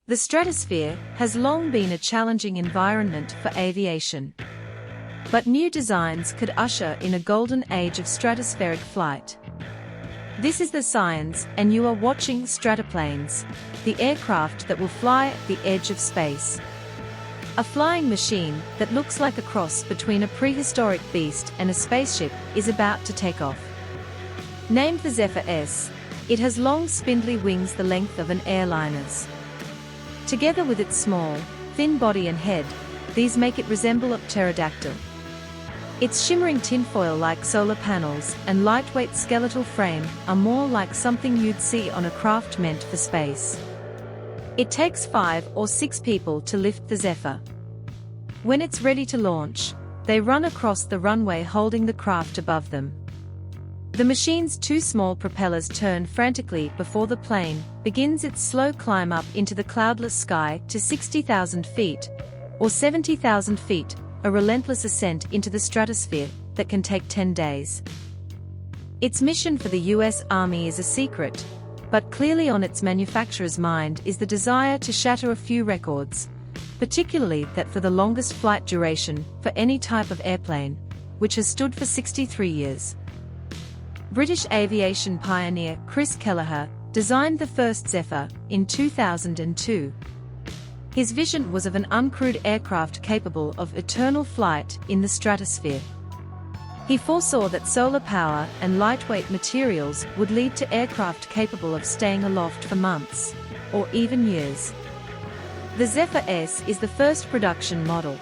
The stratosphere has long been a challenging environment for aviation. But new designs could usher in a golden age of stratospheric flight. This is the Scienzz, and you are watching Stratoplanes, the aircraft that will fly at the edge of space. A flying machine that looks like a cross between a prehistoric beast and a spaceship is about to take off. Named the Zephyr S, it has long spindly wings the length of an airliner's. Together with its small, thin body and head, these make it resemble a pterodactyl. Its shimmering tinfoil-like solar panels and lightweight skeletal frame are more like something you'd see on a craft meant for space. It takes 5 or 6 people to lift the Zephyr. When it's ready to launch, they run across the runway holding the craft above them. The machine's 2 small propellers turn frantically before the plane begins its slow climb up into the cloudless sky to 60,000 feet, or 70,000 feet, a relentless ascent into the stratosphere that can take 10 days. Its mission for the US Army is a secret, but clearly on its manufacturer's mind is the desire to shatter a few records, particularly that for the longest flight duration for any type of airplane, which has stood for 63 years. British aviation pioneer Chris Kelleher designed the first Zephyr in 2002. His vision was of an uncrewed aircraft capable of eternal flight in the stratosphere. He foresaw that solar power and lightweight materials would lead to aircraft capable of staying aloft for months, or even years. The Zephyr S is the first production model.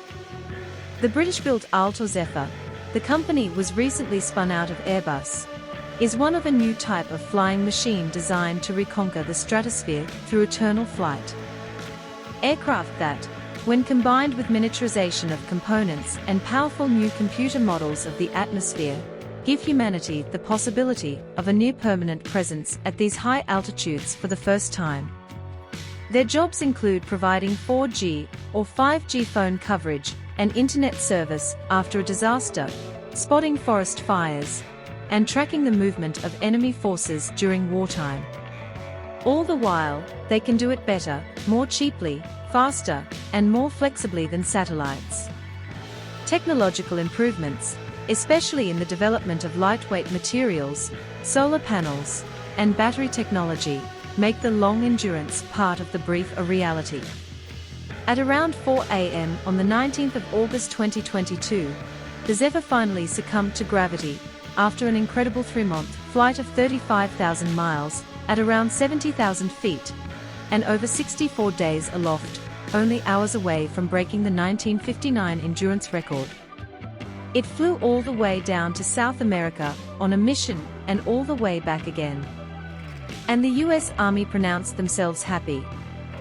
The British-built Altor Zephyr, the company was recently spun out of Airbus, is one of a new type of flying machine designed to reconquer the stratosphere through eternal flight. Aircraft that, when combined with miniaturization of components and powerful new computer models of the atmosphere, give humanity the possibility of a near-permanent presence at these high altitudes for the first time. Their jobs include providing 4G or 5G phone coverage and internet service after a disaster, spotting forest fires, and tracking the movement of enemy forces during wartime. All the while, they can do it better, more cheaply, faster, and more flexibly than satellites. Technological improvements, especially in the development of lightweight materials, solar panels, and battery technology, make the long endurance part of the brief a reality. At around 4 a.m. on the 19th of August 2022, the Zephyr finally succumbed to gravity, after an incredible 3-month flight of 35,000 miles, at around 70,000 feet, and over 64 days aloft, only hours away from breaking the 1959 endurance record. It flew all the way down to South America on a mission and all the way back again. And the US Army pronounced themselves happy,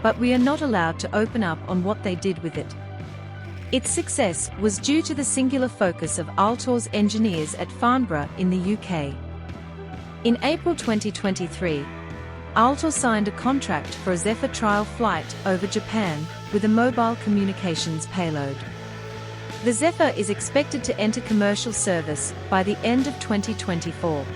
but we are not allowed to open up on what they did with it. Its success was due to the singular focus of Altor's engineers at Farnborough in the UK. In April 2023, Altor signed a contract for a Zephyr trial flight over Japan with a mobile communications payload. The Zephyr is expected to enter commercial service by the end of 2024.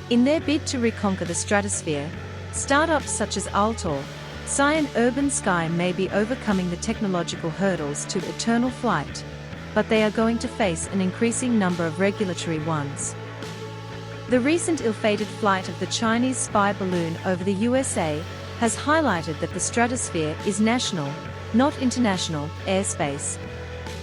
In their bid to reconquer the stratosphere, startups such as Altor, Scienzz Urban Sky may be overcoming the technological hurdles to eternal flight, but they are going to face an increasing number of regulatory ones. The recent ill-fated flight of the Chinese spy balloon over the USA has highlighted that the stratosphere is national, not international, airspace,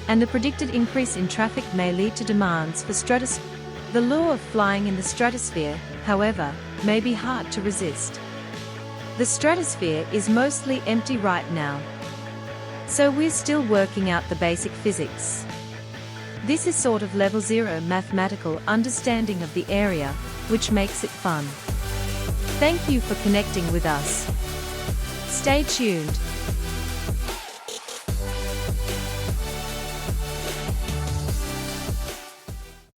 and the predicted increase in traffic may lead to demands for stratosphere. The lure of flying in the stratosphere, however, may be hard to resist. The stratosphere is mostly empty right now, so we're still working out the basic physics. This is sort of level 0 mathematical understanding of the area, which makes it fun. Thank you for connecting with us. Stay tuned.